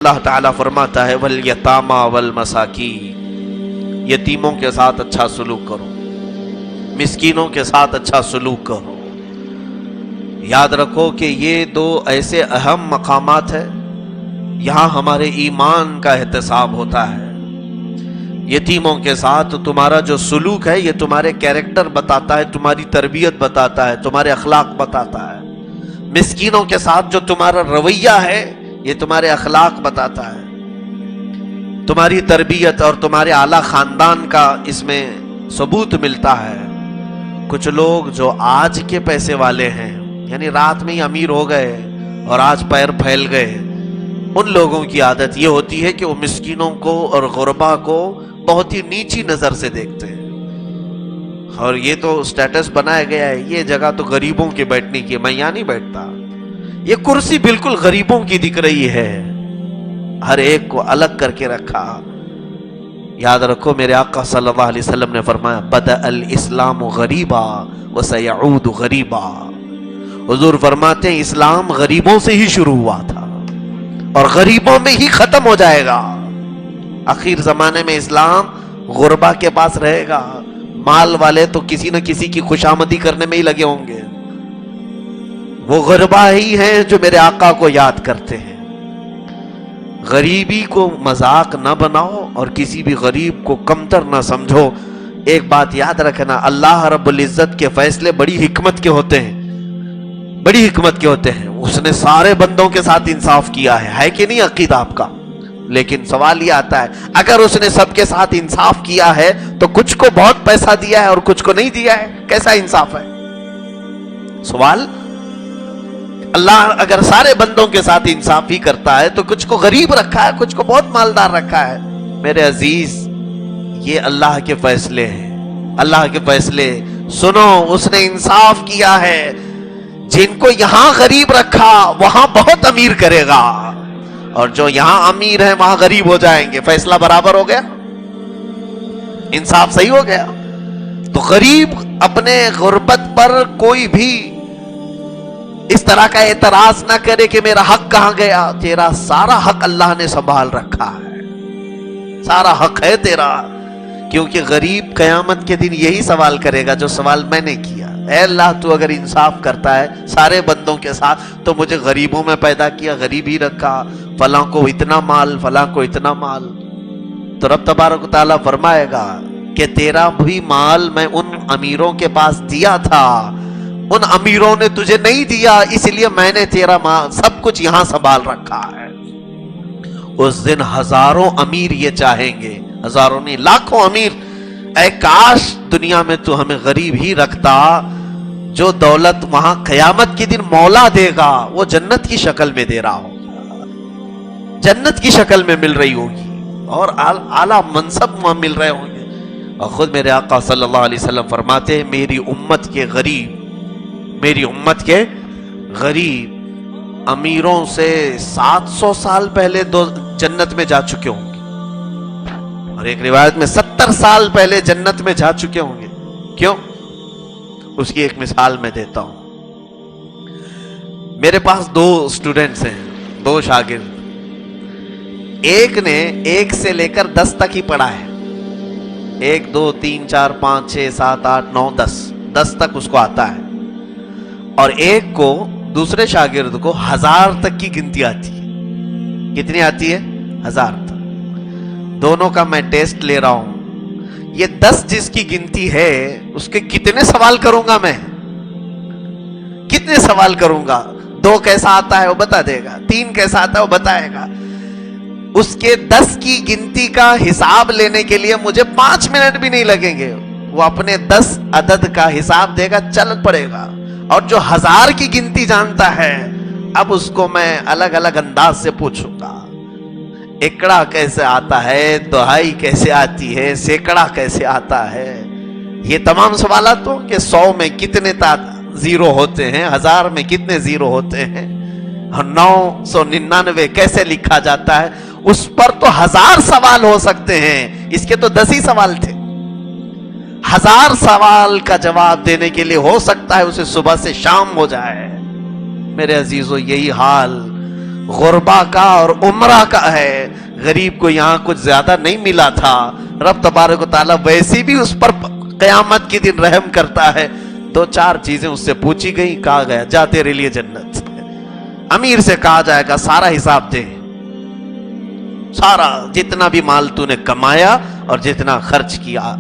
اللہ تعالیٰ فرماتا ہے والیتاما والمساکین، یتیموں کے ساتھ اچھا سلوک کرو، مسکینوں کے ساتھ اچھا سلوک کرو۔ یاد رکھو کہ یہ دو ایسے اہم مقامات ہیں، یہاں ہمارے ایمان کا احتساب ہوتا ہے۔ یتیموں کے ساتھ تمہارا جو سلوک ہے یہ تمہارے کیریکٹر بتاتا ہے، تمہاری تربیت بتاتا ہے، تمہارے اخلاق بتاتا ہے۔ مسکینوں کے ساتھ جو تمہارا رویہ ہے یہ تمہارے اخلاق بتاتا ہے، تمہاری تربیت اور تمہارے اعلیٰ خاندان کا اس میں ثبوت ملتا ہے۔ کچھ لوگ جو آج کے پیسے والے ہیں، یعنی رات میں ہی امیر ہو گئے اور آج پیر پھیل گئے، ان لوگوں کی عادت یہ ہوتی ہے کہ وہ مسکینوں کو اور غربا کو بہت ہی نیچی نظر سے دیکھتے ہیں، اور یہ تو سٹیٹس بنایا گیا ہے، یہ جگہ تو غریبوں کے بیٹھنے کی، میں یہاں نہیں بیٹھتا، یہ کرسی بالکل غریبوں کی دکھ رہی ہے، ہر ایک کو الگ کر کے رکھا۔ یاد رکھو میرے آقا صلی اللہ علیہ وسلم نے فرمایا بدأ الاسلام غریبا وسیعود غریبا، حضور فرماتے ہیں اسلام غریبوں سے ہی شروع ہوا تھا اور غریبوں میں ہی ختم ہو جائے گا۔ آخر زمانے میں اسلام غربا کے پاس رہے گا، مال والے تو کسی نہ کسی کی خوشامدی کرنے میں ہی لگے ہوں گے، وہ غربا ہی ہیں جو میرے آقا کو یاد کرتے ہیں۔ غریبی کو مذاق نہ بناؤ اور کسی بھی غریب کو کمتر نہ سمجھو۔ ایک بات یاد رکھنا، اللہ رب العزت کے فیصلے بڑی حکمت کے ہوتے ہیں، بڑی حکمت کے ہوتے ہیں۔ اس نے سارے بندوں کے ساتھ انصاف کیا ہے کہ نہیں عقیدہ آپ کا؟ لیکن سوال یہ آتا ہے اگر اس نے سب کے ساتھ انصاف کیا ہے تو کچھ کو بہت پیسہ دیا ہے اور کچھ کو نہیں دیا ہے، کیسا انصاف ہے؟ سوال، اللہ اگر سارے بندوں کے ساتھ انصاف ہی کرتا ہے تو کچھ کو غریب رکھا ہے، کچھ کو بہت مالدار رکھا ہے۔ میرے عزیز، یہ اللہ کے فیصلے ہیں، اللہ کے فیصلے سنو، اس نے انصاف کیا ہے، جن کو یہاں غریب رکھا وہاں بہت امیر کرے گا، اور جو یہاں امیر ہیں وہاں غریب ہو جائیں گے۔ فیصلہ برابر ہو گیا، انصاف صحیح ہو گیا۔ تو غریب اپنے غربت پر کوئی بھی اس طرح کا اعتراض نہ کرے کہ میرا حق کہاں گیا۔ تیرا سارا حق اللہ نے سنبھال رکھا ہے، سارا حق ہے تیرا، کیونکہ غریب قیامت کے دن یہی سوال کرے گا جو سوال میں نے کیا، اے اللہ تو اگر انصاف کرتا ہے سارے بندوں کے ساتھ تو مجھے غریبوں میں پیدا کیا، غریب ہی رکھا، فلاں کو اتنا مال، فلاں کو اتنا مال۔ تو رب تبارک و تعالیٰ فرمائے گا کہ تیرا بھی مال میں ان امیروں کے پاس دیا تھا، ان امیروں نے تجھے نہیں دیا، اس لیے میں نے تیرا مال سب کچھ یہاں سنبھال رکھا ہے۔ اس دن ہزاروں امیر یہ چاہیں گے، ہزاروں نہیں لاکھوں امیر، اے کاش دنیا میں تو ہمیں غریب ہی رکھتا۔ جو دولت وہاں قیامت کے دن مولا دے گا وہ جنت کی شکل میں دے رہا ہوگا، جنت کی شکل میں مل رہی ہوگی، اور اعلیٰ منصب وہاں مل رہے ہوں گے۔ اور خود میرے آقا صلی اللہ علیہ وسلم فرماتے ہیں میری امت کے غریب، میری امت کے غریب امیروں سے 700 سال پہلے جنت میں جا چکے ہوں گے، اور ایک روایت میں 70 سال پہلے جنت میں جا چکے ہوں گے۔ کیوں؟ اس کی ایک مثال میں دیتا ہوں۔ میرے پاس 2 اسٹوڈنٹس ہیں، 2 شاگرد، ایک نے 1 سے لے کر 10 تک ہی پڑھا ہے، 1 2 3 4 5 6 7 8 9 10 تک اس کو آتا ہے، اور ایک کو دوسرے شاگرد کو 1000 تک کی گنتی آتی ہے۔ کتنی آتی ہے؟ 1000 تک۔ دونوں کا میں ٹیسٹ لے رہا ہوں، یہ 10 جس کی گنتی ہے اس کے کتنے سوال کروں گا میں، کتنے سوال کروں گا؟ 2 کیسا آتا ہے وہ بتا دے گا، 3 کیسا آتا ہے وہ بتائے گا۔ اس کے 10 کی گنتی کا حساب لینے کے لیے مجھے 5 منٹ بھی نہیں لگیں گے، وہ اپنے 10 عدد کا حساب دے گا، چل پڑے گا۔ اور جو 1000 کی گنتی جانتا ہے، اب اس کو میں الگ الگ انداز سے پوچھوں گا، ایکڑا کیسے آتا ہے، دہائی کیسے آتی ہے، سینکڑا کیسے آتا ہے، یہ تمام سوالات تو کہ 100 میں کتنے زیرو ہوتے ہیں، 1000 میں کتنے زیرو ہوتے ہیں، اور 999 کیسے لکھا جاتا ہے، اس پر تو 1000 سوال ہو سکتے ہیں، اس کے تو 10 ہی سوال تھے۔ 1000 سوال کا جواب دینے کے لیے ہو سکتا ہے اسے صبح سے شام ہو جائے۔ میرے عزیزو، یہی حال غربا کا اور عمرہ کا ہے. غریب کو یہاں کچھ زیادہ نہیں ملا تھا, رب تبارک و تعالیٰ ویسے بھی اس پر قیامت کے دن رحم کرتا ہے. 2-4 چیزیں اس سے پوچھی گئی, کہا گیا جا تیرے لیے جنت. امیر سے کہا جائے گا سارا حساب دے, سارا جتنا بھی مال تو نے کمایا اور جتنا خرچ کیا.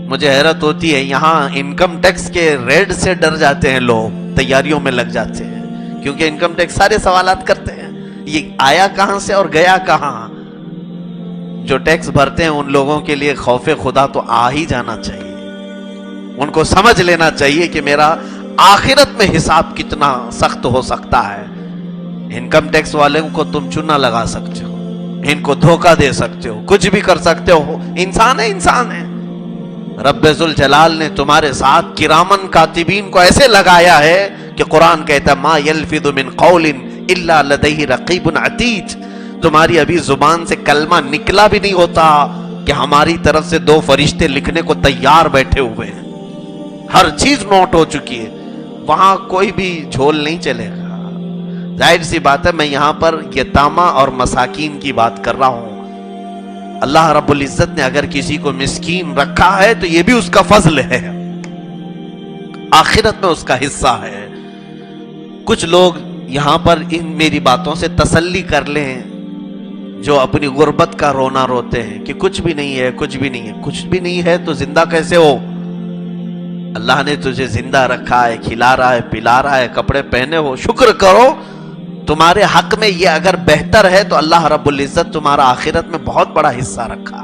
مجھے حیرت ہوتی ہے, یہاں انکم ٹیکس کے ریڈ سے ڈر جاتے ہیں لوگ, تیاریوں میں لگ جاتے ہیں, کیونکہ انکم ٹیکس سارے سوالات کرتے ہیں, یہ آیا کہاں سے اور گیا کہاں. جو ٹیکس بھرتے ہیں ان لوگوں کے لیے خوف خدا تو آ ہی جانا چاہیے. ان کو سمجھ لینا چاہیے کہ میرا آخرت میں حساب کتنا سخت ہو سکتا ہے. انکم ٹیکس والوں کو تم چونا لگا سکتے ہو, ان کو دھوکہ دے سکتے ہو, کچھ بھی کر سکتے ہو, انسان ہے انسان ہے. رب ذوالجلال نے تمہارے ساتھ کرامن کاتبین کو ایسے لگایا ہے کہ قرآن کہتا ہے ما یلفظ من قول الا لدیہ رقیب عتید. تمہاری ابھی زبان سے کلمہ نکلا بھی نہیں ہوتا کہ ہماری طرف سے 2 فرشتے لکھنے کو تیار بیٹھے ہوئے ہیں. ہر چیز نوٹ ہو چکی ہے, وہاں کوئی بھی جھول نہیں چلے گا. ظاہر سی بات ہے میں یہاں پر یتامہ اور مساکین کی بات کر رہا ہوں. اللہ رب العزت نے اگر کسی کو مسکین رکھا ہے تو یہ بھی اس کا فضل ہے, آخرت میں اس کا حصہ ہے. کچھ لوگ یہاں پر ان میری باتوں سے تسلی کر لیں جو اپنی غربت کا رونا روتے ہیں کہ کچھ بھی نہیں ہے, کچھ بھی نہیں ہے. کچھ بھی نہیں ہے تو زندہ کیسے ہو؟ اللہ نے تجھے زندہ رکھا ہے, کھلا رہا ہے, پلا رہا ہے, کپڑے پہنے ہو, شکر کرو. تمہارے حق میں یہ اگر بہتر ہے تو اللہ رب العزت تمہارا آخرت میں بہت بڑا حصہ رکھا.